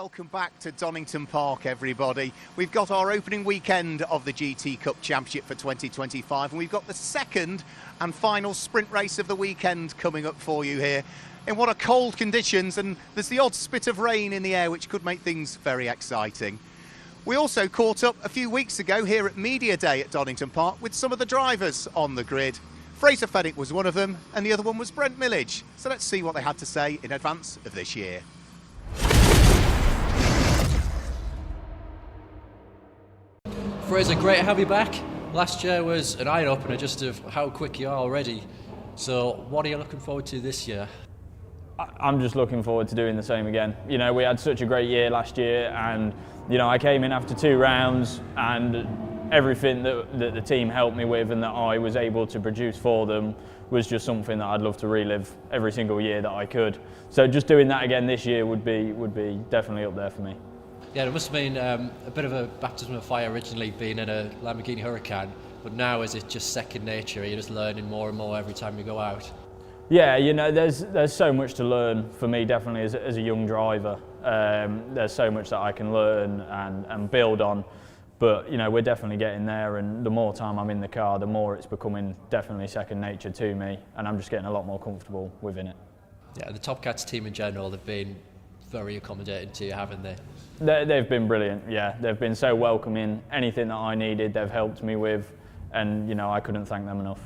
Welcome back to Donington Park, everybody. We've got our opening weekend of the GT Cup Championship for 2025, and we've got the second and final sprint race of the weekend coming up for you here in what are cold conditions, and there's the odd spit of rain in the air which could make things very exciting. We also caught up a few weeks ago here at Media Day at Donington Park with some of the drivers on the grid. Fraser Fenwick was one of them, and the other one was Brent Millage. So let's see what they had to say in advance of this year. Fraser, great to have you back. Last year was an eye-opener just of how quick you are already. So what are you looking forward to this year? I'm just looking forward to doing the same again. You know, we had such a great year last year, and you know, I came in after 2 rounds, and everything that the team helped me with and that I was able to produce for them was just something that I'd love to relive every single year that I could. So just doing that again this year would be definitely up there for me. Yeah, it must have been a bit of a baptism of fire originally being in a Lamborghini Huracan, but now is it just second nature? You're just learning more and more every time you go out? Yeah, you know, there's so much to learn for me, definitely as a young driver. There's so much that I can learn and build on, but you know, we're definitely getting there, and the more time I'm in the car, the more it's becoming definitely second nature to me, and I'm just getting a lot more comfortable within it. Yeah, the Top Cats team in general, they've been very accommodating to you, haven't they? They've been brilliant, yeah. They've been so welcoming. Anything that I needed, they've helped me with, and you know, I couldn't thank them enough.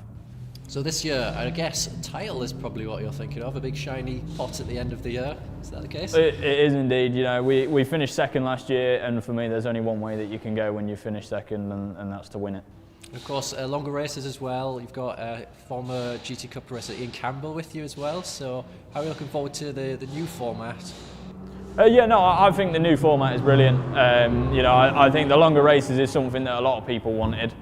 So this year, I guess a title is probably what you're thinking of, a big shiny pot at the end of the year. Is that the case? It is indeed. You know, we finished second last year, and for me, there's only one way that you can go when you finish second, and that's to win it. And of course, longer races as well. You've got former GT Cup racer Ian Campbell with you as well. So how are you looking forward to the new format? Yeah, no, I think the new format is brilliant. You know, I think the longer races is something that a lot of people wanted.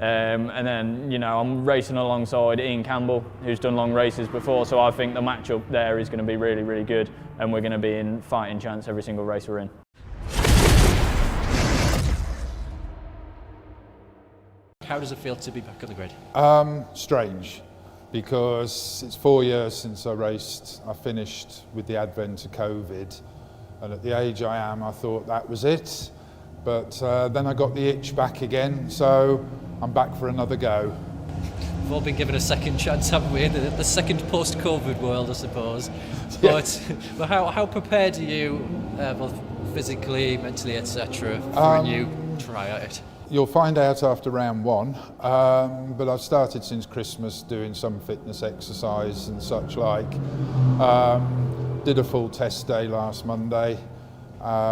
And then, you know, I'm racing alongside Ian Campbell, who's done long races before, so I think the matchup there is going to be really, really good, and we're going to be in fighting chance every single race we're in. How does it feel to be back on the grid? Strange, because it's 4 years since I raced. I finished with the advent of COVID, and at the age I am, I thought that was it. But then I got the itch back again, so I'm back for another go. We've all been given a second chance, haven't we? The second post-COVID world, I suppose. Yeah. But how prepared are you, both physically, mentally, etc., for a new tryout? You'll find out after round 1, but I've started since Christmas doing some fitness exercise and such like. Did a full test day last Monday,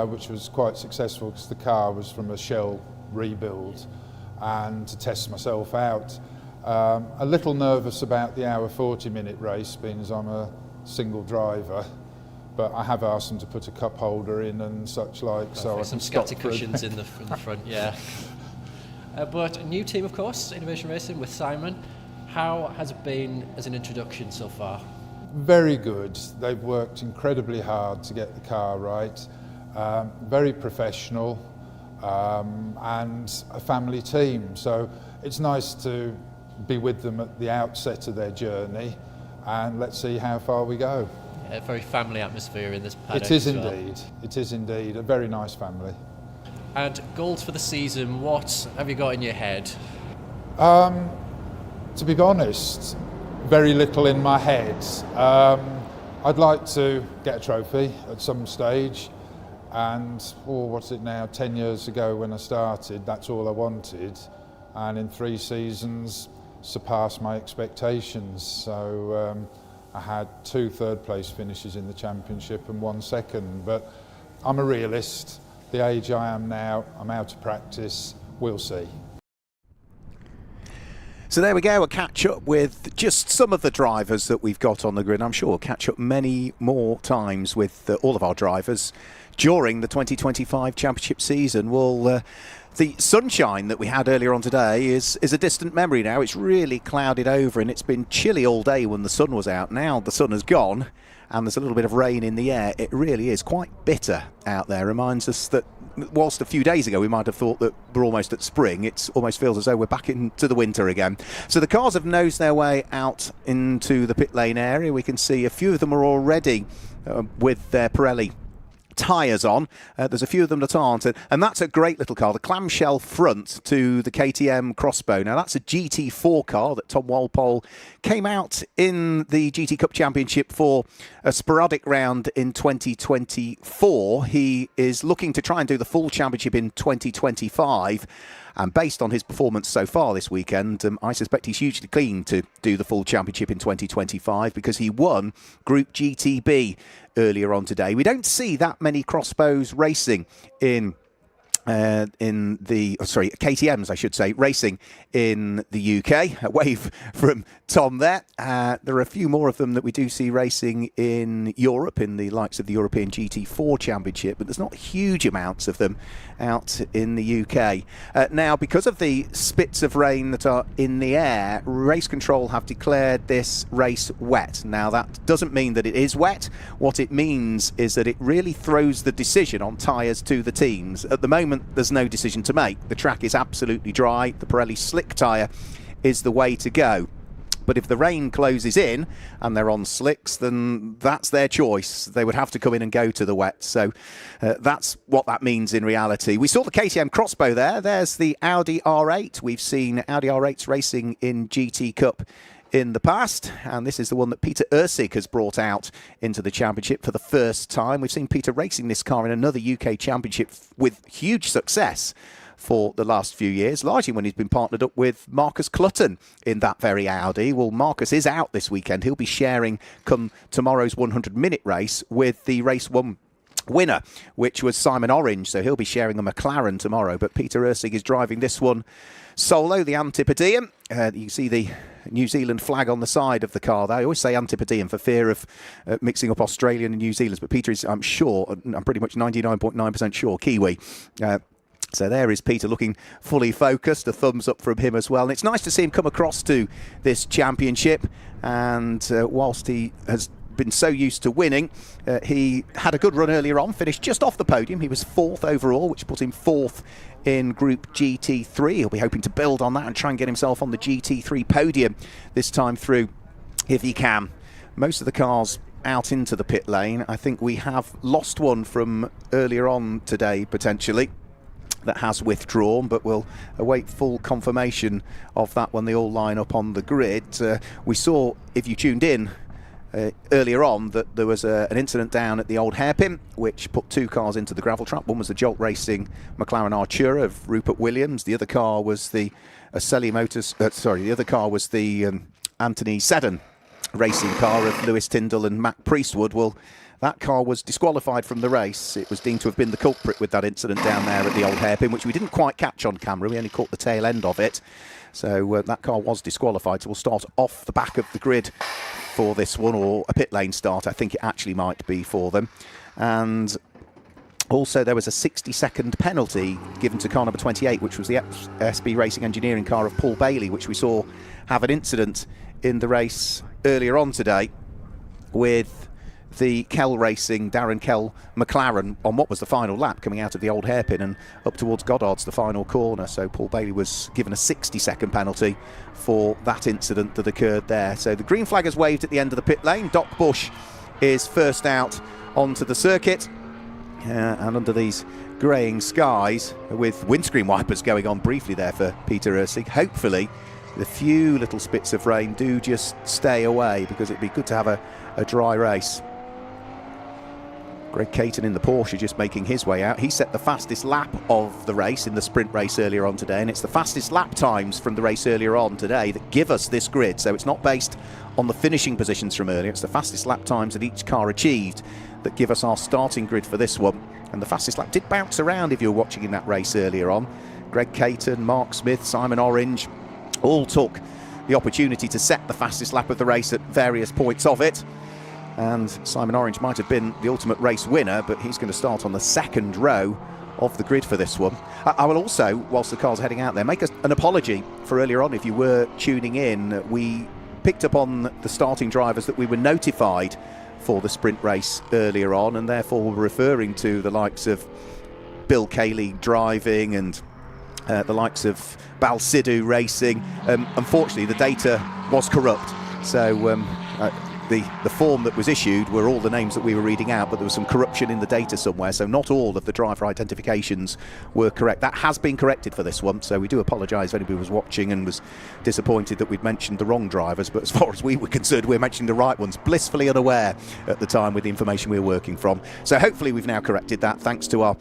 which was quite successful because the car was from a shell rebuild, and to test myself out. A little nervous about the hour 40-minute race, being as I'm a single driver, but I have asked them to put a cup holder in and such like, so I some can stop scatter cushions in the front, yeah. But a new team, of course, Innovation Racing with Simon. How has it been as an introduction so far? Very good. They've worked incredibly hard to get the car right. Very professional, and a family team. So it's nice to be with them at the outset of their journey, and let's see how far we go. Yeah, very family atmosphere in this paddock. It is indeed. It is indeed a very nice family. And goals for the season, what have you got in your head? To be honest, very little in my head. I'd like to get a trophy at some stage, and what's it now, 10 years ago when I started, that's all I wanted, and in 3 seasons surpassed my expectations. So I had 2 third-place finishes in the championship and 1 second, but I'm a realist. The age I am now, I'm out of practice, we'll see. So there we go, a catch up with just some of the drivers that we've got on the grid. I'm sure we'll catch up many more times with all of our drivers during the 2025 championship season. Well, the sunshine that we had earlier on today is a distant memory now. It's really clouded over, and it's been chilly all day when the sun was out. Now the sun has gone and there's a little bit of rain in the air. It really is quite bitter out there. Reminds us that whilst a few days ago we might have thought that we're almost at spring, it almost feels as though we're back into the winter again. So the cars have nosed their way out into the pit lane area. We can see a few of them are already with their Pirelli tyres on. There's a few of them that aren't, and that's a great little car, the clamshell front to the KTM Crossbow. Now that's a GT4 car that Tom Walpole came out in the GT Cup Championship for a sporadic round in 2024. He is looking to try and do the full championship in 2025. And based on his performance so far this weekend, I suspect he's hugely keen to do the full championship in 2025 because he won Group GTB earlier on today. We don't see that many crossbows racing KTMs, I should say, racing in the UK. A wave from Tom there. There are a few more of them that we do see racing in Europe, in the likes of the European GT4 Championship, but there's not huge amounts of them out in the UK. Now, because of the spits of rain that are in the air, Race Control have declared this race wet. Now, that doesn't mean that it is wet. What it means is that it really throws the decision on tyres to the teams. At the moment, there's no decision to make. The track is absolutely dry. The Pirelli slick tyre is the way to go. But if the rain closes in and they're on slicks, then that's their choice. They would have to come in and go to the wet. So that's what that means in reality. We saw the KTM Crossbow there. There's the Audi R8. We've seen Audi R8s racing in GT Cup in the past, and this is the one that Peter Ursig has brought out into the championship for the first time. We've seen Peter racing this car in another UK championship with huge success for the last few years, largely when he's been partnered up with Marcus Clutton in that very Audi. Well, Marcus is out this weekend. He'll be sharing come tomorrow's 100-minute race with the race 1 winner, which was Simon Orange, so he'll be sharing a McLaren tomorrow. But Peter Ursig is driving this one solo, the Antipodean. You see the New Zealand flag on the side of the car there. I always say Antipodean for fear of mixing up Australian and New Zealand's, but Peter is, I'm pretty much 99.9% sure, Kiwi. So there is Peter looking fully focused, a thumbs up from him as well. And it's nice to see him come across to this championship. And whilst he has been so used to winning, he had a good run earlier on, finished just off the podium. He was 4th overall, which put him 4th in Group GT3. He'll be hoping to build on that and try and get himself on the GT3 podium this time through if he can. Most of the cars out into the pit lane. I think we have lost one from earlier on today, potentially, that has withdrawn, but we'll await full confirmation of that when they all line up on the grid. We saw, if you tuned in earlier on, that there was an incident down at the old hairpin which put 2 cars into the gravel trap. One was the Jolt Racing McLaren Artura of Rupert Williams. The other car was the the other car was the Anthony Seddon racing car of Lewis Tyndall and Mac Priestwood. Well, that car was disqualified from the race. It was deemed to have been the culprit with that incident down there at the old hairpin, which we didn't quite catch on camera. We only caught the tail end of it. So that car was disqualified. So we'll start off the back of the grid for this one, or a pit lane start, I think it actually might be for them. And also there was a 60-second penalty given to car number 28, which was the SB Racing Engineering car of Paul Bailey, which we saw have an incident in the race earlier on today with the Kell Racing, Darren Kell McLaren, on what was the final lap coming out of the old hairpin and up towards Goddard's, the final corner. So Paul Bailey was given a 60-second penalty for that incident that occurred there. So the green flag has waved at the end of the pit lane. Doc Bush is first out onto the circuit, and under these greying skies with windscreen wipers going on briefly there for Peter Ursig. Hopefully the few little spits of rain do just stay away, because it'd be good to have a dry race. Greg Caton in the Porsche just making his way out. He set the fastest lap of the race in the sprint race earlier on today, and it's the fastest lap times from the race earlier on today that give us this grid. So it's not based on the finishing positions from earlier, it's the fastest lap times that each car achieved that give us our starting grid for this one. And the fastest lap did bounce around if you were watching in that race earlier on. Greg Caton, Mark Smith, Simon Orange all took the opportunity to set the fastest lap of the race at various points of it. And Simon Orange might have been the ultimate race winner, but he's going to start on the second row of the grid for this one. I will also, whilst the car's heading out there, make an apology for earlier on. If you were tuning in, we picked up on the starting drivers that we were notified for the sprint race earlier on, and therefore we're referring to the likes of Bill Cayley driving and the likes of Balsidou racing. Unfortunately, the data was corrupt, so the form that was issued were all the names that we were reading out, but there was some corruption in the data somewhere, so not all of the driver identifications were correct. That has been corrected for this one, so we do apologise if anybody was watching and was disappointed that we'd mentioned the wrong drivers, but as far as we were concerned, we're mentioning the right ones, blissfully unaware at the time with the information we were working from. So hopefully we've now corrected that, thanks to our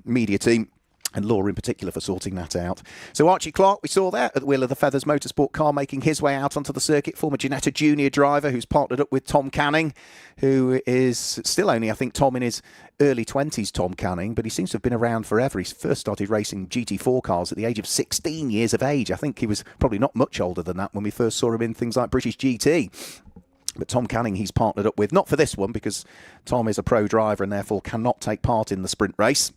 media team, and Laura in particular, for sorting that out. So Archie Clark, we saw there at the wheel of the Feathers Motorsport car, making his way out onto the circuit. Former Ginetta Junior driver who's partnered up with Tom Canning, who is still only, I think, Tom in his early 20s, Tom Canning, but he seems to have been around forever. He first started racing GT4 cars at the age of 16 years of age. I think he was probably not much older than that when we first saw him in things like British GT. But Tom Canning he's partnered up with, not for this one, because Tom is a pro driver and therefore cannot take part in the sprint race.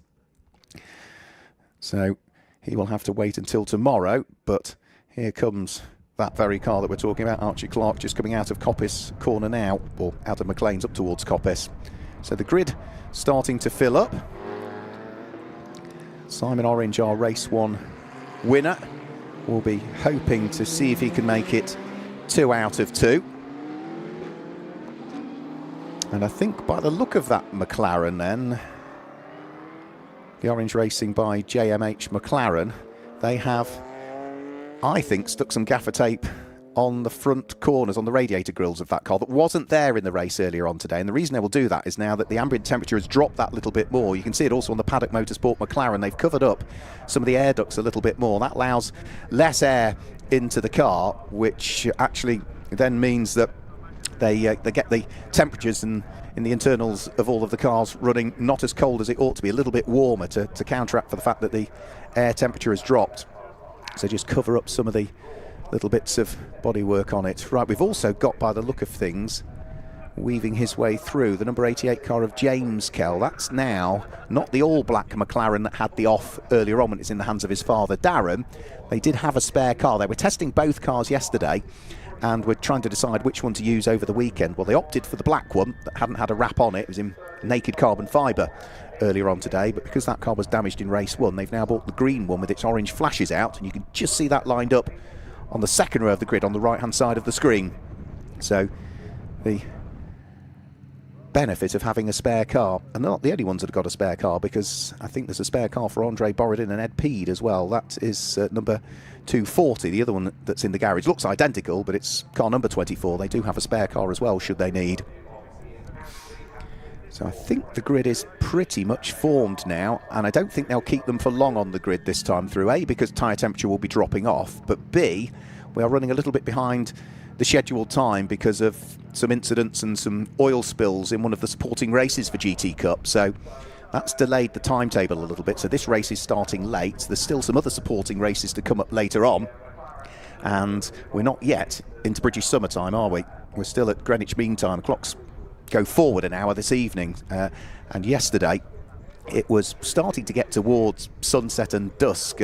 So he will have to wait until tomorrow, but here comes that very car that we're talking about, Archie Clark, just coming out of Coppice corner now, or out of McLean's up towards Coppice. So the grid starting to fill up. Simon Orange, our race 1 winner, will be hoping to see if he can make it 2 out of 2. And I think by the look of that McLaren then, the Orange Racing by JMH McLaren, they have, I think, stuck some gaffer tape on the front corners, on the radiator grills of that car that wasn't there in the race earlier on today. And the reason they will do that is now that the ambient temperature has dropped that little bit more. You can see it also on the Paddock Motorsport McLaren. They've covered up some of the air ducts a little bit more. That allows less air into the car, which actually then means that they get the temperatures and in the internals of all of the cars running not as cold as it ought to be, a little bit warmer to counteract for the fact that the air temperature has dropped. So just cover up some of the little bits of bodywork on it. Right, we've also got, by the look of things, weaving his way through, the number 88 car of James Kell. That's now not the all-black McLaren that had the off earlier on when it's in the hands of his father, Darren. They did have a spare car. They were testing both cars yesterday, and we're trying to decide which one to use over the weekend. Well, they opted for the black one that hadn't had a wrap on it. It was in naked carbon fibre earlier on today, but because that car was damaged in race 1, they've now bought the green one with its orange flashes out, and you can just see that lined up on the second row of the grid on the right-hand side of the screen. So the benefit of having a spare car, and they're not the only ones that have got a spare car, because I think there's a spare car for Andre Borodin and Ed Peed as well. That is number 240, the other one that's in the garage. Looks identical, but it's car number 24. They do have a spare car as well, should they need. So I think the grid is pretty much formed now, and I don't think they'll keep them for long on the grid this time through, A, because tyre temperature will be dropping off, but B, we are running a little bit behind the scheduled time because of some incidents and some oil spills in one of the supporting races for GT Cup. So that's delayed the timetable a little bit. So this race is starting late. There's still some other supporting races to come up later on. And we're not yet into British summertime, are we? We're still at Greenwich Mean Time. Clocks go forward an hour this evening. And yesterday, it was starting to get towards sunset and dusk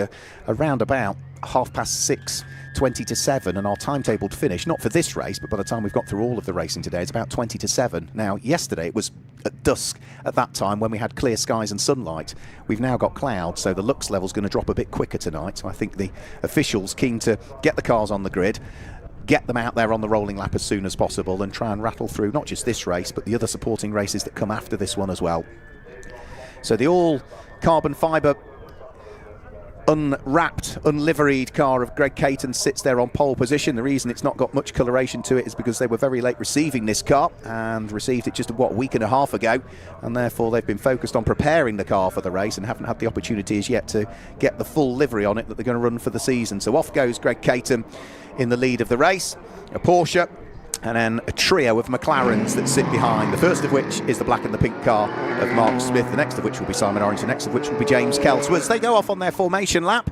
around about 6:30, 20 to 7, and our timetabled finish, not for this race, but by the time we've got through all of the racing today, it's about 20 to 7. Now, yesterday it was at dusk at that time when we had clear skies and sunlight. We've now got clouds, so the lux level's going to drop a bit quicker tonight. So I think the officials keen to get the cars on the grid, get them out there on the rolling lap as soon as possible, and try and rattle through not just this race, but the other supporting races that come after this one as well. So the all carbon fibre unwrapped, unliveried car of Greg Caton sits there on pole position. The reason it's not got much coloration to it is because they were very late receiving this car, and received it just a week and a half ago, and therefore they've been focused on preparing the car for the race and haven't had the opportunity as yet to get the full livery on it that they're going to run for the season. So off goes Greg Caton in the lead of the race, a Porsche, and then a trio of McLarens that sit behind, the first of which is the black and the pink car of Mark Smith, the next of which will be Simon Orange, the next of which will be James Kell. So as they go off on their formation lap,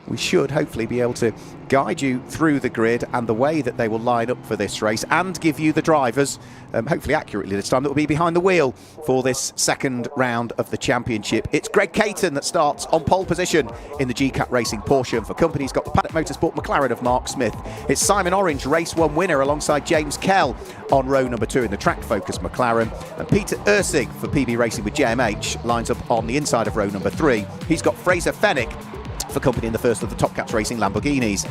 we should hopefully be able to guide you through the grid and the way that they will line up for this race, and give you the drivers, hopefully accurately this time, that will be behind the wheel for this second round of the championship. It's Greg Caton that starts on pole position in the GCAT Racing Porsche, and for company he's got the Paddock Motorsport McLaren of Mark Smith. It's Simon Orange, race 1 winner, alongside James Kell on row number 2 in the track focus McLaren, and Peter Ursig for PB Racing with JMH lines up on the inside of row number 3. He's got Fraser Fennick for company in the first of the Top Cats Racing Lamborghinis.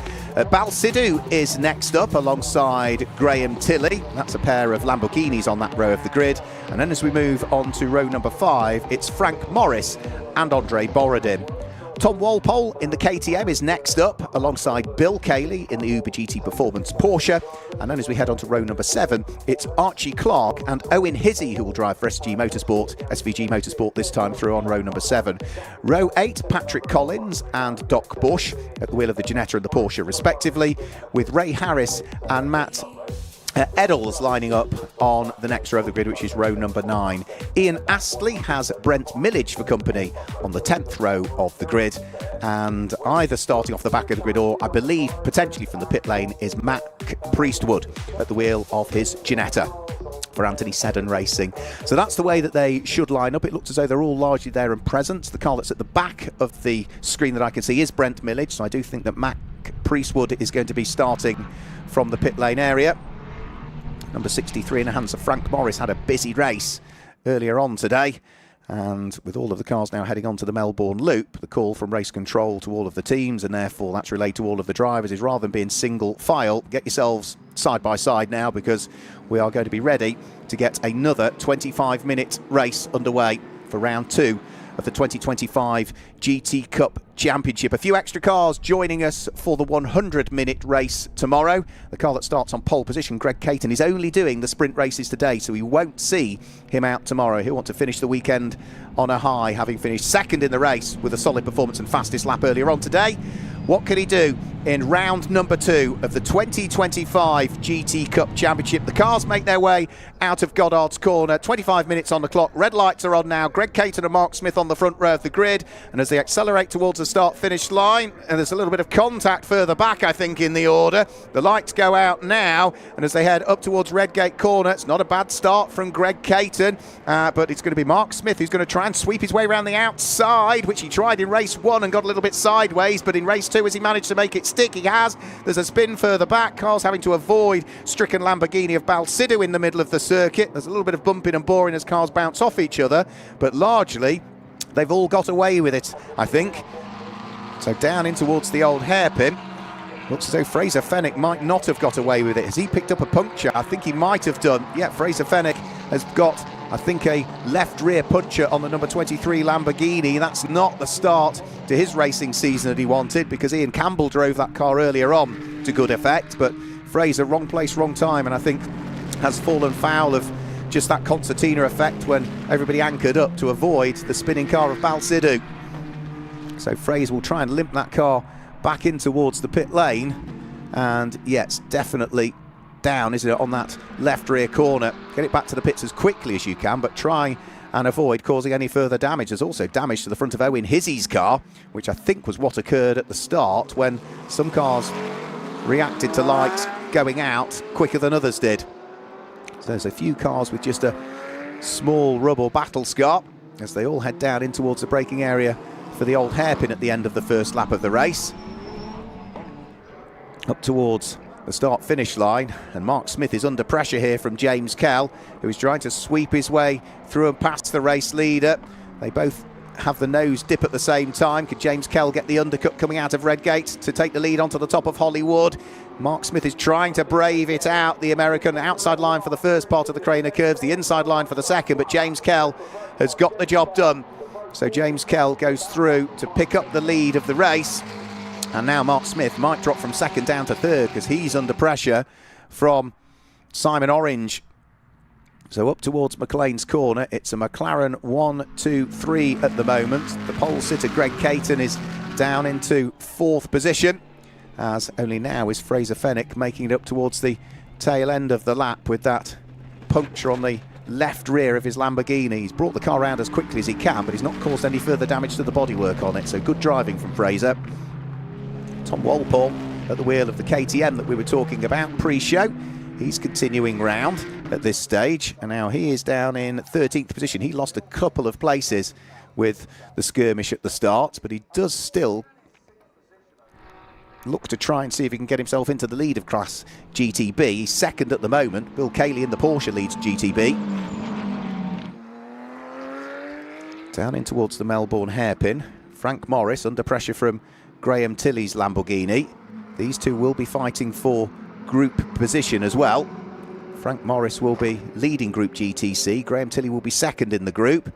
Balsidou is next up alongside Graham Tilley. That's a pair of Lamborghinis on that row of the grid. And then as we move on to row number 5, it's Frank Morris and Andre Borodin. Tom Walpole in the KTM is next up alongside Bill Cayley in the Uber GT Performance Porsche. And then as we head on to row number 7, it's Archie Clark and Owen Hizzy who will drive for SVG Motorsport this time through on row number 7. Row 8, Patrick Collins and Doc Bush at the wheel of the Ginetta and the Porsche respectively, with Ray Harris and Matt Eddles lining up on the next row of the grid, which is row number 9. Ian Astley has Brent Millage for company on the 10th row of the grid, and either starting off the back of the grid or I believe potentially from the pit lane is Mac Priestwood at the wheel of his Ginetta for Anthony Seddon Racing. So that's the way that they should line up. It looks as though they're all largely there and present. The car that's at the back of the screen that I can see is Brent Millage, so I do think that Mac Priestwood is going to be starting from the pit lane area. Number 63 in the hands of Frank Morris had a busy race earlier on today, and with all of the cars now heading on to the Melbourne Loop, the call from race control to all of the teams, and therefore that's relayed to all of the drivers, is rather than being single file, get yourselves side by side now, because we are going to be ready to get another 25-minute race underway for round 2 of the 2025 GT Cup Championship. A few extra cars joining us for the 100-minute race tomorrow. The car that starts on pole position, Greg Caton, is only doing the sprint races today, so we won't see him out tomorrow. He'll want to finish the weekend on a high, having finished second in the race with a solid performance and fastest lap earlier on today. What can he do in round number 2 of the 2025 GT Cup Championship? The cars make their way out of Goddard's Corner. 25 minutes on the clock. Red lights are on now. Greg Caton and Mark Smith on the front row of the grid. And as they accelerate towards the start-finish line, and there's a little bit of contact further back, I think, in the order. The lights go out now. And as they head up towards Redgate Corner, it's not a bad start from Greg Caton, but it's going to be Mark Smith who's going to try and sweep his way around the outside, which he tried in race 1 and got a little bit sideways, but in race 2, as he managed to make it stick, he has. There's a spin further back. Cars having to avoid stricken Lamborghini of Balsidou in the middle of the circuit. There's a little bit of bumping and boring as cars bounce off each other, but largely they've all got away with it, I think. So down in towards the old hairpin. Looks as though Fraser Fenwick might not have got away with it. Has he picked up a puncture? I think he might have done. Yeah, Fraser Fenwick has got, I think, a left rear puncture on the number 23 Lamborghini. That's not the start to his racing season that he wanted, because Ian Campbell drove that car earlier on to good effect. But Fraser, wrong place, wrong time, and I think has fallen foul of just that concertina effect when everybody anchored up to avoid the spinning car of Balsidou. So Fraser will try and limp that car back in towards the pit lane, and yes, definitely down, isn't it, on that left rear corner. Get it back to the pits as quickly as you can, but try and avoid causing any further damage. There's also damage to the front of Owen Hizzy's car, which I think was what occurred at the start when some cars reacted to lights going out quicker than others did. So there's a few cars with just a small rub or battle scar as they all head down in towards the braking area for the old hairpin at the end of the first lap of the race. Up towards the start-finish line, and Mark Smith is under pressure here from James Kell, who is trying to sweep his way through and past the race leader. They both have the nose dip at the same time. Could James Kell get the undercut coming out of Redgate to take the lead onto the top of Hollywood? Mark Smith is trying to brave it out, the American outside line for the first part of the Craner Curves, the inside line for the second, but James Kell has got the job done. So James Kell goes through to pick up the lead of the race. And now Mark Smith might drop from second down to third because he's under pressure from Simon Orange. So up towards McLean's Corner, it's a McLaren 1, 2, 3 at the moment. The pole sitter Greg Caton is down into 4th position, as only now is Fraser Fenwick making it up towards the tail end of the lap with that puncture on the left rear of his Lamborghini. He's brought the car around as quickly as he can, but he's not caused any further damage to the bodywork on it, so good driving from Fraser. Tom Walpole at the wheel of the KTM that we were talking about pre-show. He's continuing round at this stage, and now he is down in 13th position. He lost a couple of places with the skirmish at the start, but he does still look to try and see if he can get himself into the lead of Class GTB. He's second at the moment. Bill Cayley in the Porsche leads GTB. Down in towards the Melbourne hairpin. Frank Morris under pressure from Graham Tilley's Lamborghini. These two will be fighting for group position as well. Frank Morris will be leading Group GTC. Graham Tilley will be second in the group.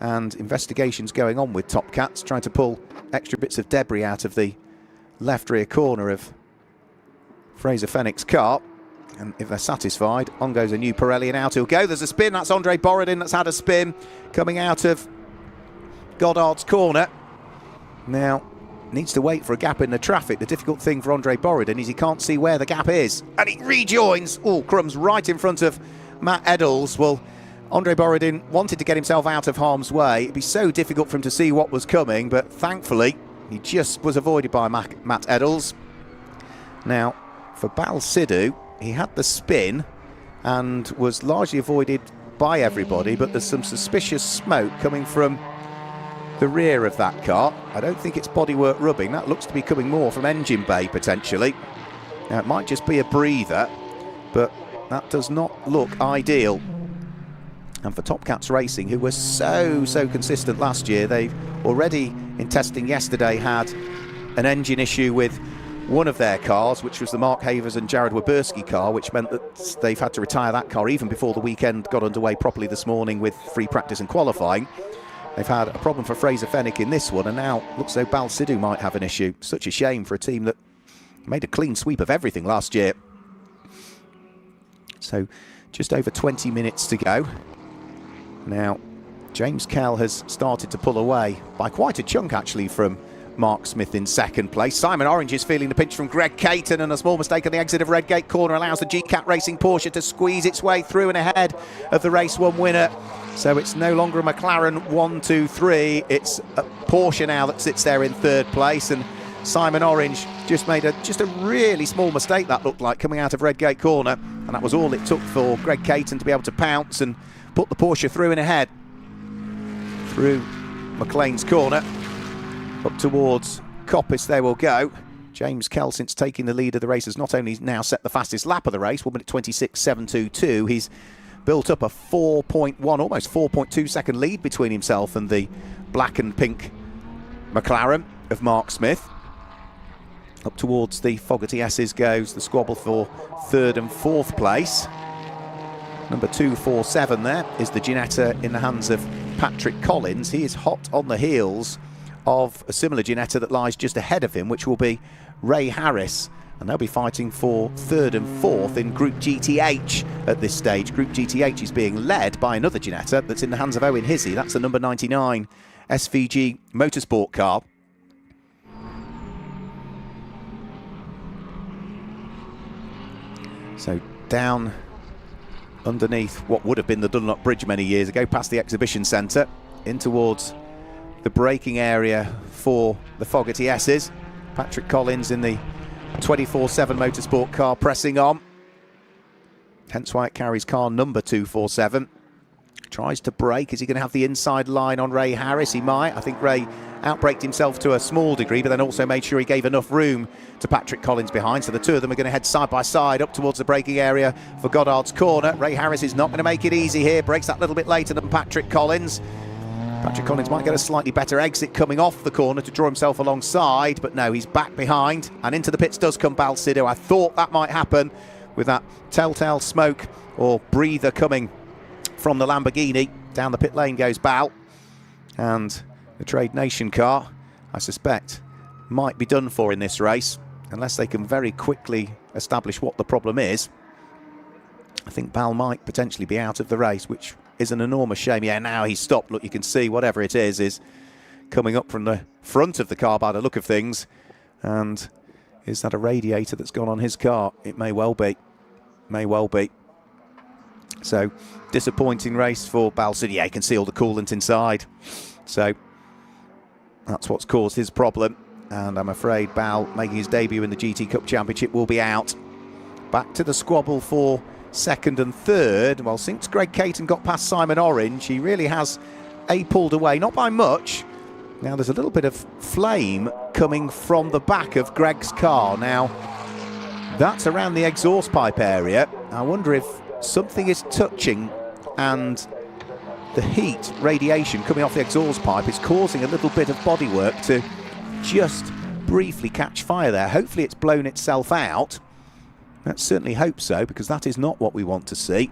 And investigations going on with Top Cats, trying to pull extra bits of debris out of the left rear corner of Fraser Fenwick's car. And if they're satisfied, on goes a new Pirelli and out he'll go. There's a spin. That's Andre Borodin that's had a spin coming out of Goddard's corner. Now, needs to wait for a gap in the traffic. The difficult thing for Andre Borodin is he can't see where the gap is. And he rejoins. Oh, crumbs, right in front of Matt Eddles. Well, Andre Borodin wanted to get himself out of harm's way. It'd be so difficult for him to see what was coming, but thankfully, he just was avoided by Matt Eddles. Now, for Bal Sidhu, he had the spin and was largely avoided by everybody, but there's some suspicious smoke coming from the rear of that car. I don't think it's bodywork rubbing. That looks to be coming more from engine bay, potentially. Now, it might just be a breather, but that does not look ideal. And for Top Cats Racing, who were so consistent last year, they've already, in testing yesterday, had an engine issue with one of their cars, which was the Mark Havers and Jared Weberski car, which meant that they've had to retire that car even before the weekend got underway properly this morning with free practice and qualifying. They've had a problem for Fraser Fenwick in this one, and now looks as though Bal Sidhu might have an issue. Such a shame for a team that made a clean sweep of everything last year. So just over 20 minutes to go. Now, James Kell has started to pull away by quite a chunk, actually, from Mark Smith in second place. Simon Orange is feeling the pinch from Greg Caton, and a small mistake on the exit of Redgate corner allows the GCAT Racing Porsche to squeeze its way through and ahead of the race one winner. So it's no longer a McLaren 1, 2, 3. It's a Porsche now that sits there in third place, and Simon Orange just made a really small mistake, that looked like, coming out of Redgate corner, and that was all it took for Greg Caton to be able to pounce and put the Porsche through and ahead through McLean's corner. Up towards Coppice they will go. James Kell, since taking the lead of the race, has not only now set the fastest lap of the race, 1 minute 26.722, he's built up a 4.1, almost 4.2 second lead between himself and the black and pink McLaren of Mark Smith. Up towards the Fogarty S's goes the squabble for third and fourth place. Number 247 there is the Ginetta in the hands of Patrick Collins. He is hot on the heels of a similar Ginetta that lies just ahead of him, which will be Ray Harris, and they'll be fighting for third and fourth in Group GTH at this stage. Group GTH is being led by another Ginetta that's in the hands of Owen Hizzy. That's the number 99 SVG Motorsport car. So down underneath what would have been the Dunlop Bridge many years ago, past the exhibition centre, in towards the braking area for the Fogarty S's. Patrick Collins in the 24/7 Motorsport car pressing on. Hence why it carries car number 247. Tries to brake. Is he going to have the inside line on Ray Harris? He might. I think Ray outbraked himself to a small degree, but then also made sure he gave enough room to Patrick Collins behind. So the two of them are going to head side by side up towards the braking area for Goddard's corner. Ray Harris is not going to make it easy here. Brakes that little bit later than Patrick Collins. Patrick Collins might get a slightly better exit coming off the corner to draw himself alongside, but no, he's back behind, and into the pits does come Bal Sidhu. I thought that might happen with that telltale smoke or breather coming from the Lamborghini. Down the pit lane goes Bal, and the Trade Nation car, I suspect, might be done for in this race, unless they can very quickly establish what the problem is. I think Bal might potentially be out of the race, which is an enormous shame. Yeah, now he's stopped. Look, you can see whatever it is coming up from the front of the car by the look of things. And is that a radiator that's gone on his car? It may well be. May well be. So, disappointing race for Bal Sidhu. Yeah, you can see all the coolant inside. So, that's what's caused his problem. And I'm afraid Bal, making his debut in the GT Cup Championship, will be out. Back to the squabble for second and third. Well, since Greg Caton got past Simon Orange, he really has pulled away, not by much. Now there's a little bit of flame coming from the back of Greg's car. Now that's around the exhaust pipe area. I wonder if something is touching and the heat radiation coming off the exhaust pipe is causing a little bit of bodywork to just briefly catch fire there. Hopefully it's blown itself out. Let's certainly hope so, because that is not what we want to see.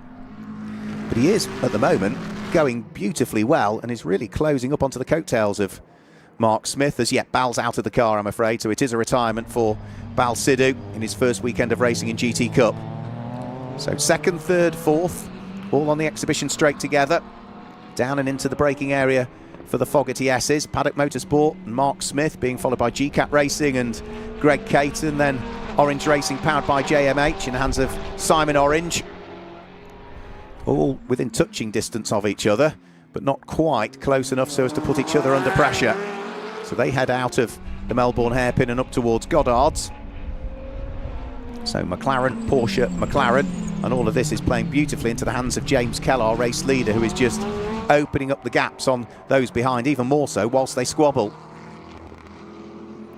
But he is, at the moment, going beautifully well and is really closing up onto the coattails of Mark Smith. As yet, Bal's out of the car, I'm afraid, so it is a retirement for Bal Sidhu in his first weekend of racing in GT Cup. So second, third, fourth, all on the exhibition straight together. Down and into the braking area for the Fogarty S's. Paddock Motorsport and Mark Smith being followed by GCAT Racing and Greg Caton. Then Orange Racing powered by JMH in the hands of Simon Orange. All within touching distance of each other, but not quite close enough so as to put each other under pressure. So they head out of the Melbourne hairpin and up towards Goddard's. So McLaren, Porsche, McLaren, and all of this is playing beautifully into the hands of James Kell, our race leader, who is just opening up the gaps on those behind, even more so whilst they squabble.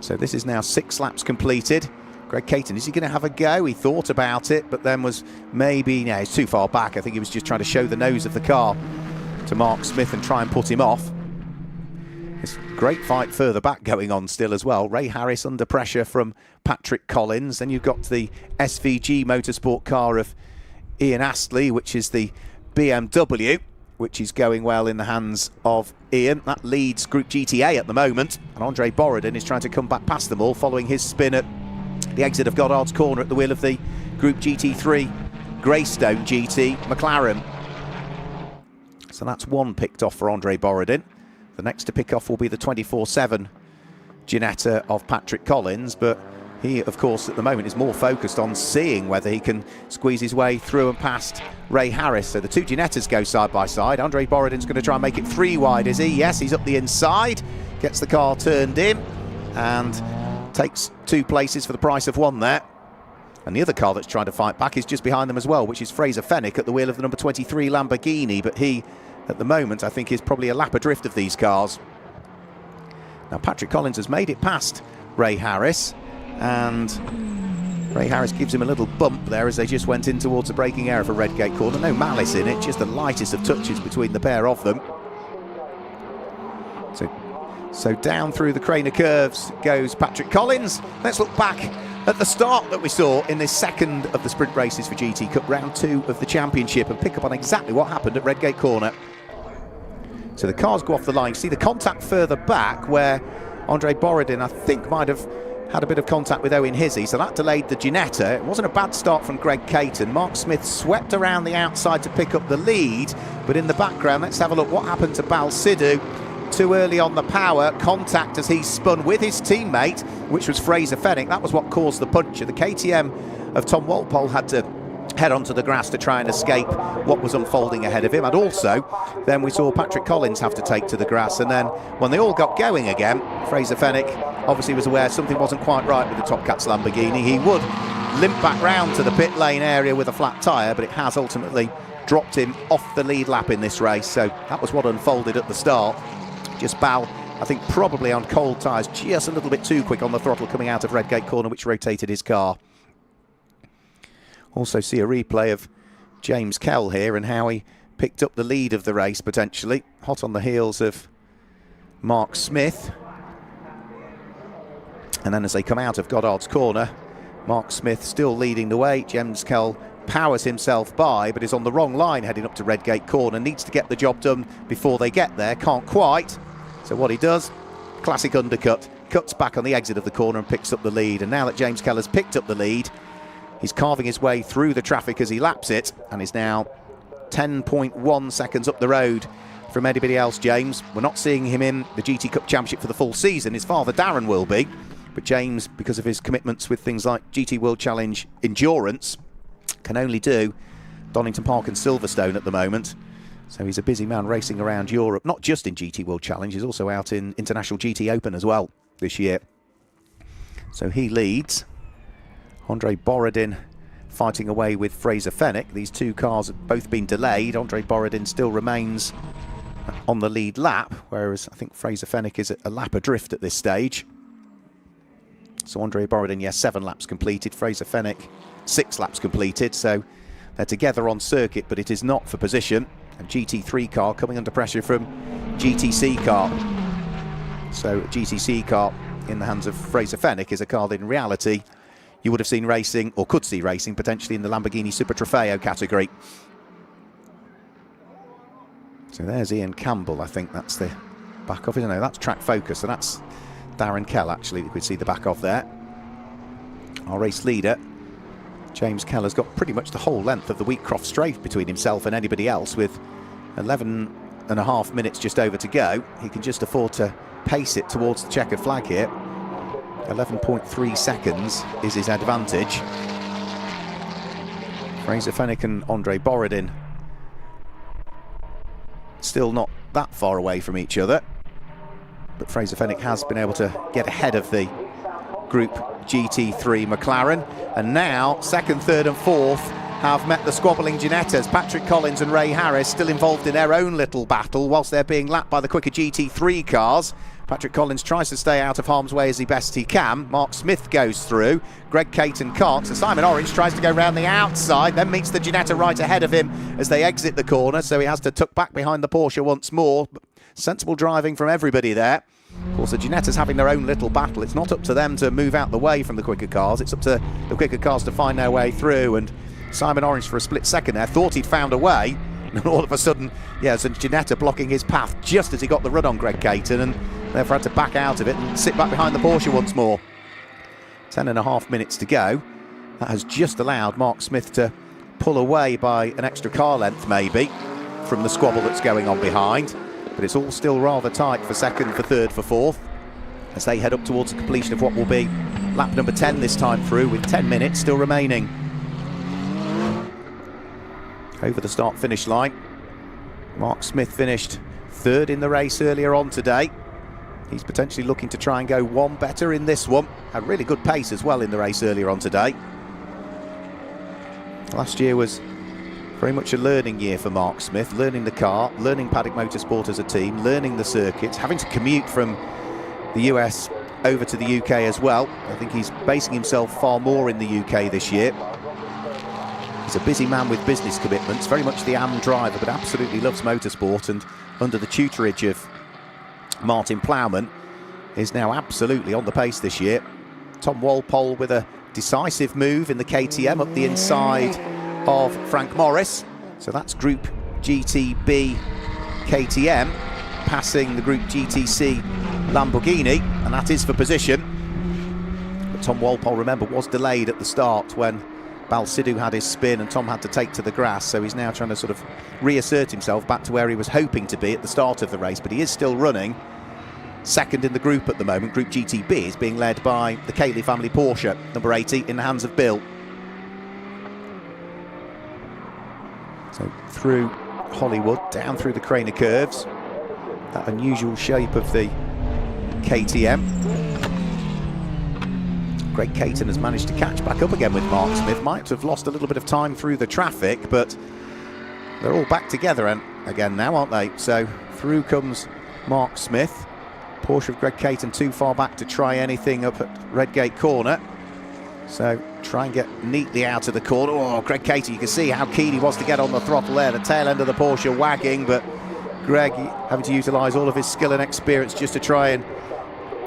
So this is now 6 laps completed. Greg Caton, is he going to have a go? He thought about it, but then was maybe, no, he's too far back. I think he was just trying to show the nose of the car to Mark Smith and try and put him off. This great fight further back going on still as well. Ray Harris under pressure from Patrick Collins. Then you've got the SVG Motorsport car of Ian Astley, which is the BMW, which is going well in the hands of Ian. That leads Group GTA at the moment, and Andre Borodin is trying to come back past them all following his spin at the exit of Goddard's corner at the wheel of the Group GT3 Greystone GT McLaren. So that's one picked off for Andre Borodin. The next to pick off will be the 24/7 Ginetta of Patrick Collins, but he, of course, at the moment is more focused on seeing whether he can squeeze his way through and past Ray Harris. So the two Ginettas go side by side. Andre Borodin's going to try and make it 3 wide, is he? Yes, he's up the inside, gets the car turned in, and takes 2 places for the price of 1 there. And the other car that's trying to fight back is just behind them as well, which is Fraser Fenwick at the wheel of the number 23 Lamborghini, but he, at the moment, I think is probably a lap adrift of these cars. Now Patrick Collins has made it past Ray Harris, and Ray Harris gives him a little bump there as they just went in towards the braking area for Redgate corner. No malice in it, just the lightest of touches between the pair of them. So down through the Craner curves goes Patrick Collins. Let's look back at the start that we saw in this second of the sprint races for GT Cup, round 2 of the championship, and pick up on exactly what happened at Redgate corner. So the cars go off the line. You see the contact further back where Andre Borodin, I think, might have had a bit of contact with Owen Hizzy, so that delayed the Ginetta. It wasn't a bad start from Greg Caton. Mark Smith swept around the outside to pick up the lead, but in the background, let's have a look what happened to Bal Sidhu. Too early on the power, contact as he spun with his teammate, which was Fraser Fenwick. That was what caused the puncture. The KTM of Tom Walpole had to head onto the grass to try and escape what was unfolding ahead of him, and also then we saw Patrick Collins have to take to the grass, and then when they all got going again, Fraser Fenwick obviously was aware something wasn't quite right with the Top Cats Lamborghini. He would limp back round to the pit lane area with a flat tyre, but it has ultimately dropped him off the lead lap in this race, so that was what unfolded at the start. Just Bal, I think, probably on cold tyres, just a little bit too quick on the throttle coming out of Redgate corner, which rotated his car. Also see a replay of James Kell here and how he picked up the lead of the race potentially, hot on the heels of Mark Smith. And then as they come out of Goddard's corner, Mark Smith still leading the way. James Kell powers himself by, but is on the wrong line heading up to Redgate corner, needs to get the job done before they get there, can't quite. So what he does, classic undercut, cuts back on the exit of the corner and picks up the lead. And now that James Kell has picked up the lead, he's carving his way through the traffic as he laps it, and is now 10.1 seconds up the road from anybody else, James. We're not seeing him in the GT Cup Championship for the full season. His father Darren will be, but James, because of his commitments with things like GT World Challenge Endurance, can only do Donington Park and Silverstone at the moment. So he's a busy man racing around Europe, not just in GT World Challenge, he's also out in International GT Open as well this year. So he leads. Andre Borodin fighting away with Fraser Fenwick. These two cars have both been delayed. Andre Borodin still remains on the lead lap, whereas I think Fraser Fenwick is a lap adrift at this stage. So Andre Borodin, yes, 7 laps completed. Fraser Fenwick, 6 laps completed. So they're together on circuit, but it is not for position. A GT3 car coming under pressure from GTC car. So GTC car in the hands of Fraser Fenwick is a car that in reality you would have seen racing, or could see racing, potentially in the Lamborghini Super Trofeo category. So there's Ian Campbell, I think that's the back of it. No, that's Track Focus, so that's Darren Kell actually that we could see the back of there. Our race leader, James Kell, has got pretty much the whole length of the Wheatcroft straight between himself and anybody else, with 11.5 minutes just over to go. He can just afford to pace it towards the checkered flag here. 11.3 seconds is his advantage. Fraser Fenwick and Andre Borodin still not that far away from each other, but Fraser Fenwick has been able to get ahead of the Group GT3 McLaren, and now second, third and fourth have met the squabbling Ginettas. Patrick Collins and Ray Harris still involved in their own little battle whilst they're being lapped by the quicker GT3 cars. Patrick Collins tries to stay out of harm's way as best he can. Mark Smith goes through. Greg Caton can't. So Simon Orange tries to go round the outside, then meets the Ginetta right ahead of him as they exit the corner. So he has to tuck back behind the Porsche once more. Sensible driving from everybody there. Of course, the Ginetta's having their own little battle. It's not up to them to move out the way from the quicker cars. It's up to the quicker cars to find their way through. And Simon Orange, for a split second there, thought he'd found a way. And all of a sudden, yeah, so Ginetta blocking his path just as he got the run on Greg Caton, and therefore had to back out of it and sit back behind the Porsche once more. 10.5 minutes to go. That has just allowed Mark Smith to pull away by an extra car length maybe from the squabble that's going on behind. But it's all still rather tight for second, for third, for fourth, as they head up towards the completion of what will be lap number 10 this time through, with 10 minutes still remaining. Over the start-finish line, Mark Smith finished third in the race earlier on today. He's potentially looking to try and go one better in this one. Had really good pace as well in the race earlier on today. Last year was very much a learning year for Mark Smith, learning the car, learning Paddock Motorsport as a team, learning the circuits, having to commute from the US over to the UK as well. I think he's basing himself far more in the UK this year. He's a busy man with business commitments, very much the AM driver, but absolutely loves motorsport, and under the tutorage of Martin Plowman is now absolutely on the pace this year. Tom Walpole with a decisive move in the KTM up the inside of Frank Morris. So that's Group GTB KTM passing the Group GTC Lamborghini, and that is for position. But Tom Walpole, remember, was delayed at the start when Balsidou had his spin and Tom had to take to the grass, so he's now trying to sort of reassert himself back to where he was hoping to be at the start of the race, but he is still running second in the group at the moment. Group GTB is being led by the Cayley family Porsche, number 80, in the hands of Bill. So through Hollywood, down through the Craner curves, that unusual shape of the KTM. Greg Caton has managed to catch back up again with Mark Smith. Might have lost a little bit of time through the traffic, but they're all back together and again now, aren't they? So through comes Mark Smith. Porsche of Greg Caton too far back to try anything up at Redgate Corner. So try and get neatly out of the corner. Oh, Greg Caton, you can see how keen he was to get on the throttle there. The tail end of the Porsche wagging, but Greg having to utilise all of his skill and experience just to try and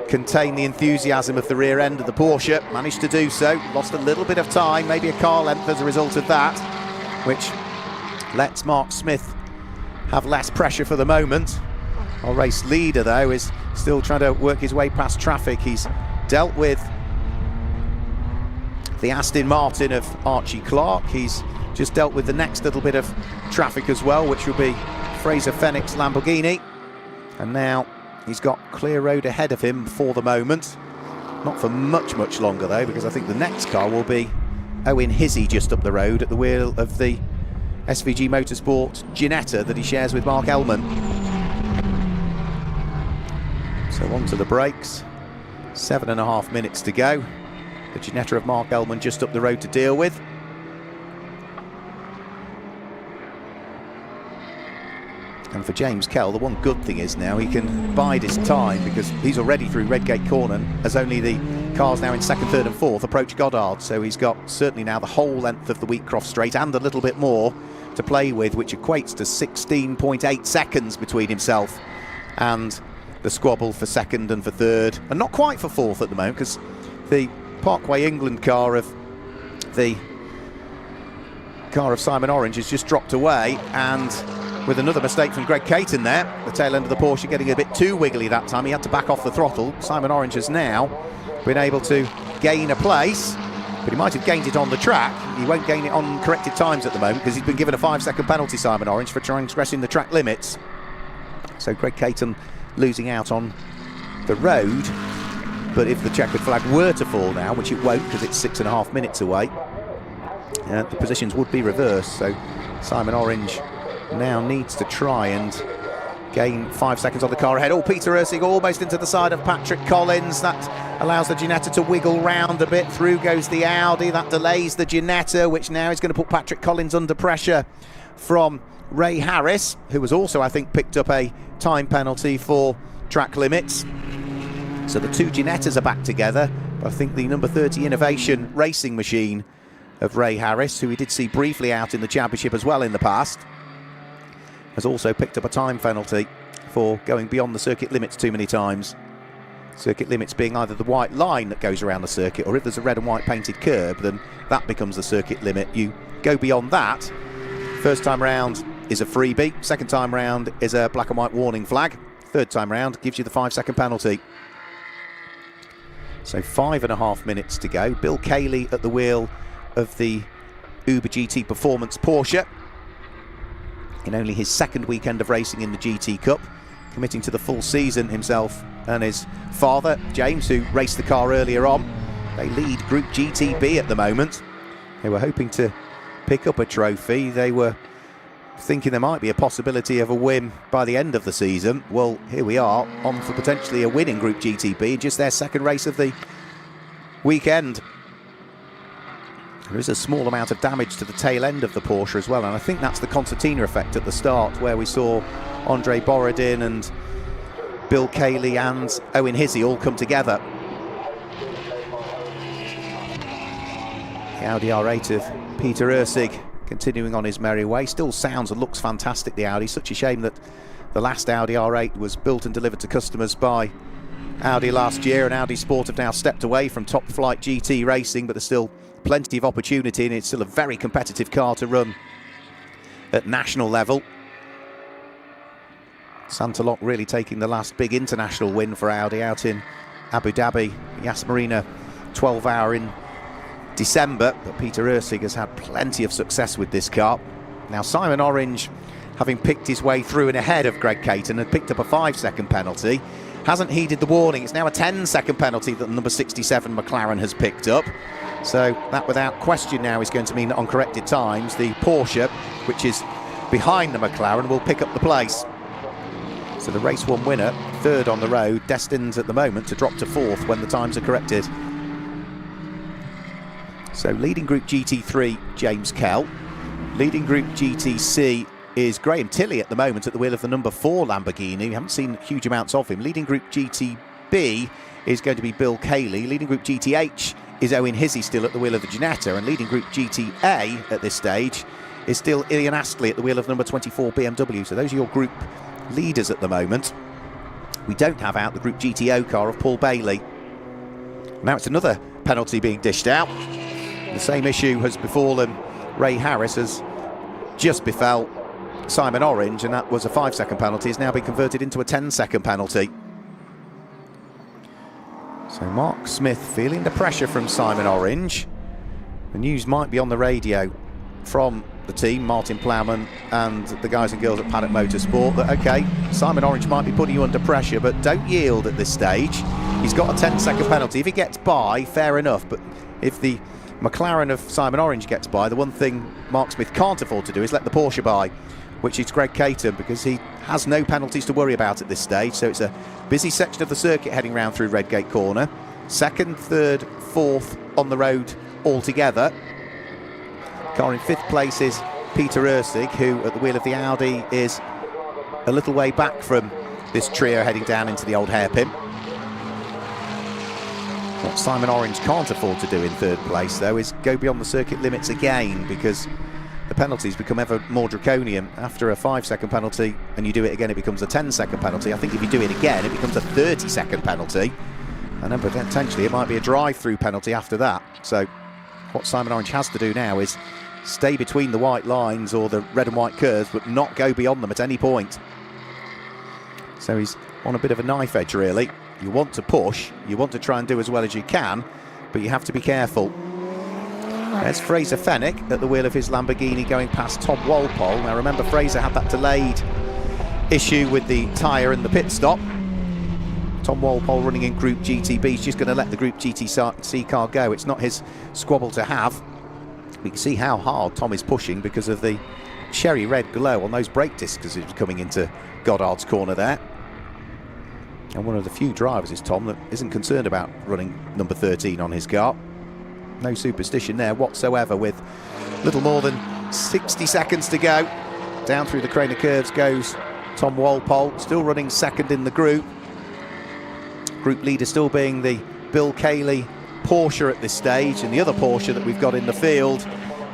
contain the enthusiasm of the rear end of the Porsche. Managed to do so, lost a little bit of time, maybe a car length as a result of that, which lets Mark Smith have less pressure for the moment. Our race leader though is still trying to work his way past traffic. He's dealt with the Aston Martin of Archie Clark. He's just dealt with the next little bit of traffic as well, which will be Fraser Fenwick's Lamborghini, and now he's got clear road ahead of him for the moment. Not for much longer though, because I think the next car will be Owen Hizzy just up the road at the wheel of the SVG Motorsport Ginetta that he shares with Mark Ellman. So on to the brakes, 7.5 minutes to go. The Ginetta of Mark Ellman just up the road to deal with. And for James Kell, the one good thing is now he can bide his time, because he's already through Redgate Corner as only the cars now in second, third and fourth approach Goddard. So he's got certainly now the whole length of the Wheatcroft straight and a little bit more to play with, which equates to 16.8 seconds between himself and the squabble for second and for third, and not quite for fourth at the moment, because the Parkway England car of Simon Orange has just dropped away, and with another mistake from Greg Caton there, the tail end of the Porsche getting a bit too wiggly that time. He had to back off the throttle. Simon Orange has now been able to gain a place, but he might have gained it on the track. He won't gain it on corrected times at the moment, because he's been given a 5-second penalty, Simon Orange, for transgressing the track limits. So Greg Caton losing out on the road, but if the checkered flag were to fall now, which it won't because it's 6.5 minutes away, the positions would be reversed. So Simon Orange now needs to try and gain 5 seconds on the car ahead. Oh, Peter Ursig almost into the side of Patrick Collins. That allows the Ginetta to wiggle round a bit. Through goes the Audi. That delays the Ginetta, which now is going to put Patrick Collins under pressure from Ray Harris, who was also, I think, picked up a time penalty for track limits. So the two Ginettas are back together. I think the number 30 Innovation racing machine of Ray Harris, who we did see briefly out in the championship as well in the past, has also picked up a time penalty for going beyond the circuit limits too many times. Circuit limits being either the white line that goes around the circuit, or if there's a red and white painted curb, then that becomes the circuit limit. You go beyond that, first time round is a freebie, second time round is a black and white warning flag, third time round gives you the 5-second penalty. So 5.5 minutes to go. Bill Cayley at the wheel of the Uber GT Performance Porsche in only his second weekend of racing in the GT Cup, committing to the full season himself and his father, James, who raced the car earlier on. They lead Group GTB at the moment. They were hoping to pick up a trophy. They were thinking there might be a possibility of a win by the end of the season. Well, here we are, on for potentially a win in Group GTB, just their second race of the weekend. There is a small amount of damage to the tail end of the Porsche as well, and I think that's the concertina effect at the start, where we saw Andre Borodin and Bill Cayley and Owen Hizzy all come together. The Audi R8 of Peter Ursig continuing on his merry way. Still sounds and looks fantastic, the Audi. Such a shame that the last Audi R8 was built and delivered to customers by Audi last year, and Audi Sport have now stepped away from top flight GT racing, but there's still plenty of opportunity, and it's still a very competitive car to run at national level. Santalok really taking the last big international win for Audi out in Abu Dhabi, Yas Marina 12-hour in December, but Peter Ursig has had plenty of success with this car. Now Simon Orange, having picked his way through and ahead of Greg Caton, had picked up a 5-second penalty, hasn't heeded the warning. It's now a 10-second penalty that the number 67 McLaren has picked up. So that without question now is going to mean that on corrected times the Porsche, which is behind the McLaren, will pick up the place. So the race one winner, third on the road, destined at the moment to drop to fourth when the times are corrected. So leading Group GT3, James Kell. Leading Group GTC is Graham Tilley at the moment at the wheel of the number 4 Lamborghini. We haven't seen huge amounts of him. Leading Group GTB is going to be Bill Cayley. Leading Group GTH is Owen Hizzy still at the wheel of the Ginetta, and leading Group GTA at this stage is still Ian Astley at the wheel of number 24 BMW. So those are your group leaders at the moment. We don't have out the Group GTO car of Paul Bailey. Now it's another penalty being dished out. The same issue has befallen Ray Harris as just befell Simon Orange, and that was a 5-second penalty. It's now been converted into a 10-second penalty. So Mark Smith feeling the pressure from Simon Orange. The news might be on the radio from the team, Martin Plowman and the guys and girls at Paddock Motorsport, that okay, Simon Orange might be putting you under pressure, but don't yield at this stage. He's got a 10-second penalty. If he gets by, fair enough, but if the McLaren of Simon Orange gets by, the one thing Mark Smith can't afford to do is let the Porsche by, which is Greg Caton, because he has no penalties to worry about at this stage. So it's a busy section of the circuit heading round through Redgate Corner. Second, third, fourth on the road altogether. Car in 5th place is Peter Ursig, who at the wheel of the Audi is a little way back from this trio heading down into the old hairpin. What Simon Orange can't afford to do in 3rd place, though, is go beyond the circuit limits again, because the penalties become ever more draconian. After a 5-second penalty and you do it again, it becomes a 10-second penalty. I think if you do it again, it becomes a 30-second penalty, and then potentially it might be a drive-through penalty after that. So what Simon Orange has to do now is stay between the white lines or the red and white curves, but not go beyond them at any point. So he's on a bit of a knife edge, really. You want to push, you want to try and do as well as you can, but you have to be careful. There's Fraser Fenwick at the wheel of his Lamborghini going past Tom Walpole. Now remember, Fraser had that delayed issue with the tyre and the pit stop. Tom Walpole running in Group GTB. He's just going to let the Group GTC car go. It's not his squabble to have. We can see how hard Tom is pushing because of the cherry red glow on those brake discs as he's coming into Goddard's corner there. And one of the few drivers is Tom that isn't concerned about running number 13 on his car. No superstition there whatsoever, with little more than 60 seconds to go. Down through the crane of curves goes Tom Walpole, still running second in the group. Group leader still being the Bill Cayley Porsche at this stage, and the other Porsche that we've got in the field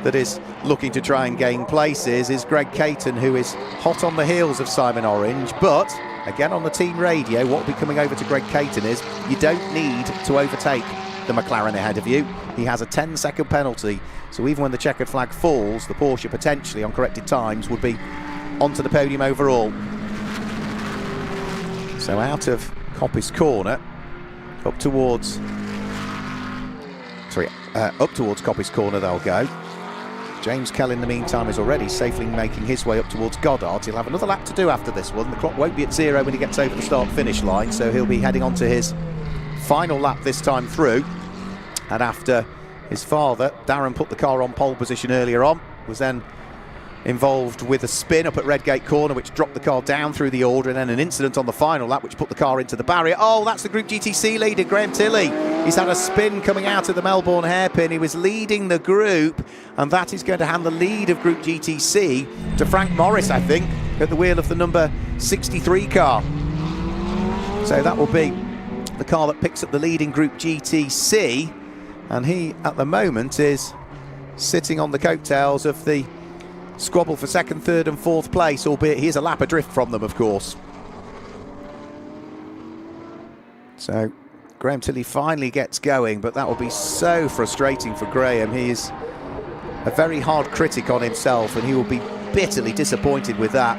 that is looking to try and gain places is Greg Caton, who is hot on the heels of Simon Orange. But again, on the team radio, what will be coming over to Greg Caton is you don't need to overtake the McLaren ahead of you. He has a 10-second penalty, so even when the checkered flag falls, the Porsche potentially on corrected times would be onto the podium overall. So out of Coppice Corner, up towards Coppice Corner they'll go. James Kell in the meantime is already safely making his way up towards Goddard. He'll have another lap to do after this one. The clock won't be at 0 when he gets over the start-finish line, so he'll be heading on to his final lap this time through. And after his father, Darren, put the car on pole position earlier on, was then involved with a spin up at Redgate Corner, which dropped the car down through the order, and then an incident on the final lap which put the car into the barrier. Oh, that's the Group GTC leader, Graham Tilley. He's had a spin coming out of the Melbourne hairpin. He was leading the group, and that is going to hand the lead of Group GTC to Frank Morris, I think, at the wheel of the number 63 car. So that will be the car that picks up the lead in Group GTC, and he at the moment is sitting on the coattails of the squabble for second, third and fourth place, albeit he is a lap adrift from them, of course. So Graham Tilley finally gets going, but that will be so frustrating for Graham. He is a very hard critic on himself, and he will be bitterly disappointed with that.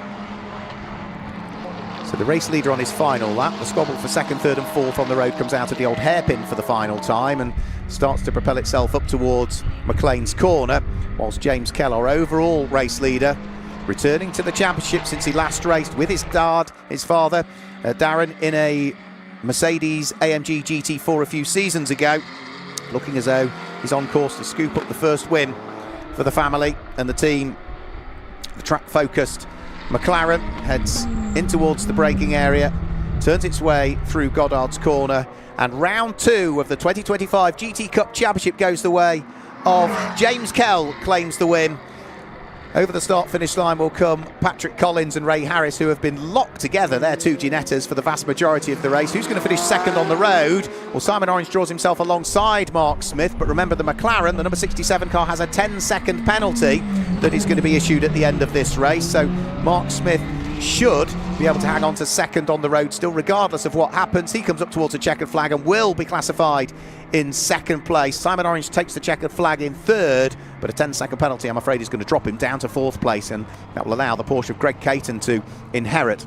So the race leader on his final lap, the squabble for second, third and fourth on the road comes out of the old hairpin for the final time and starts to propel itself up towards McLean's Corner, whilst James Kell, our overall race leader, returning to the championship since he last raced with his dad, his father, Darren, in a Mercedes AMG GT4 a few seasons ago, looking as though he's on course to scoop up the first win for the family and the team. The track-focused McLaren heads in towards the braking area, turns its way through Goddard's Corner, and round 2 of the 2025 GT Cup Championship goes the way of James Kell, claims the win. Over the start-finish line will come Patrick Collins and Ray Harris, who have been locked together. They're two Ginettas for the vast majority of the race. Who's going to finish second on the road? Well, Simon Orange draws himself alongside Mark Smith, but remember the McLaren, the number 67 car, has a 10-second penalty that is going to be issued at the end of this race. So Mark Smith should be able to hang on to second on the road still, regardless of what happens. He comes up towards the checkered flag and will be classified in second place. Simon Orange takes the checkered flag in third, but a 10-second penalty, I'm afraid, is going to drop him down to fourth place, and that will allow the Porsche of Greg Caton to inherit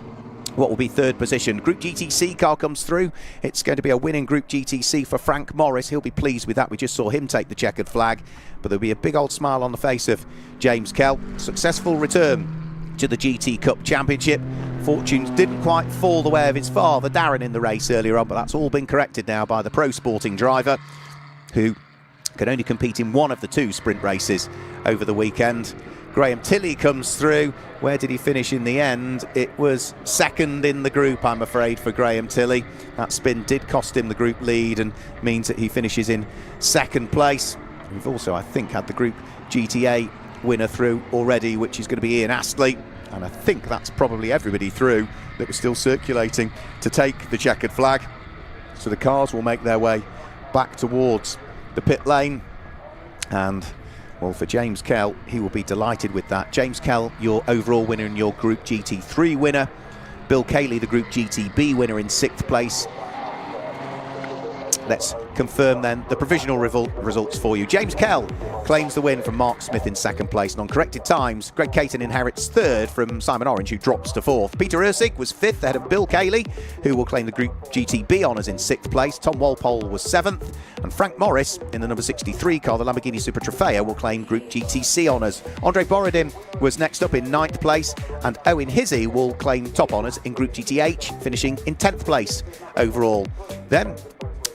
what will be third position. Group GTC car comes through. It's going to be a win in Group GTC for Frank Morris. He'll be pleased with that. We just saw him take the checkered flag, but there'll be a big old smile on the face of James Kell. Successful return to the GT Cup Championship. Fortunes didn't quite fall the way of his father, Darren, in the race earlier on, but that's all been corrected now by the Pro Sporting driver, who can only compete in one of the 2 sprint races over the weekend. Graham Tilley comes through. Where did he finish in the end? It was second in the group, I'm afraid, for Graham Tilley. That spin did cost him the group lead and means that he finishes in second place. We've also, I think, had the Group GTA winner through already, which is going to be Ian Astley, and I think that's probably everybody through that was still circulating to take the checkered flag. So the cars will make their way back towards the pit lane, and Well, for James Kell, he will be delighted with that. James Kell, your overall winner and your Group GT3 winner. Bill Cayley, the Group GTB winner, in 6th place. Let's confirm then the provisional results for you. James Kell claims the win from Mark Smith in 2nd place, and on corrected times, Greg Caton inherits 3rd from Simon Orange, who drops to 4th. Peter Ursig was 5th ahead of Bill Cayley, who will claim the Group GTB honours in 6th place. Tom Walpole was 7th, and Frank Morris in the number 63 car, the Lamborghini Super Trofeo, will claim Group GTC honours. Andre Borodin was next up in 9th place, and Owen Hizzy will claim top honours in Group GTH, finishing in 10th place overall. Then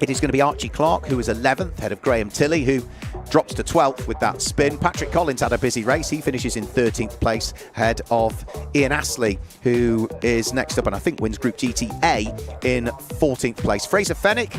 it is going to be Archie Clark, who was 11th, ahead of Graham Tilley, who drops to 12th with that spin. Patrick Collins had a busy race. He finishes in 13th place, ahead of Ian Astley, who is next up and I think wins Group GTA in 14th place. Fraser Fennick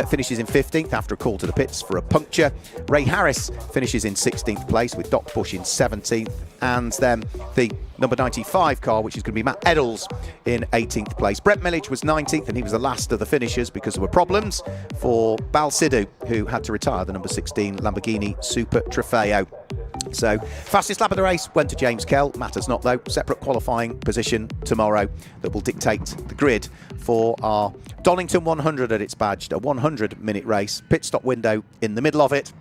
finishes in 15th after a call to the pits for a puncture. Ray Harris finishes in 16th place with Doc Bush in 17th. And then the number 95 car, which is going to be Matt Eddles, in 18th place. Brent Millage was 19th, and he was the last of the finishers because there were problems for Bal Sidhu, who had to retire the number 16 Lamborghini Super Trofeo. So, fastest lap of the race went to James Kell. Matters not, though. Separate qualifying position tomorrow that will dictate the grid for our Donington 100 at its badged, a 100-minute race. Pit stop window in the middle of it.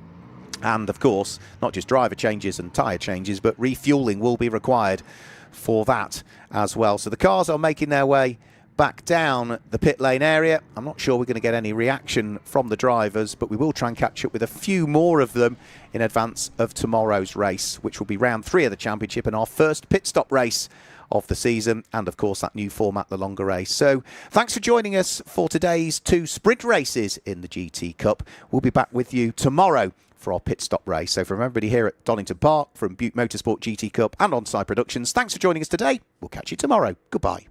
And, of course, not just driver changes and tyre changes, but refuelling will be required for that as well. So the cars are making their way back down the pit lane area. I'm not sure we're going to get any reaction from the drivers, but we will try and catch up with a few more of them in advance of tomorrow's race, which will be round 3 of the championship and our first pit stop race of the season, and of course that new format, the longer race. So thanks for joining us for today's 2 sprint races in the GT Cup. We'll be back with you tomorrow for our pit stop race. So from everybody here at Donington Park, from Butte Motorsport GT Cup and On-Side Productions, thanks for joining us today. We'll catch you tomorrow. Goodbye.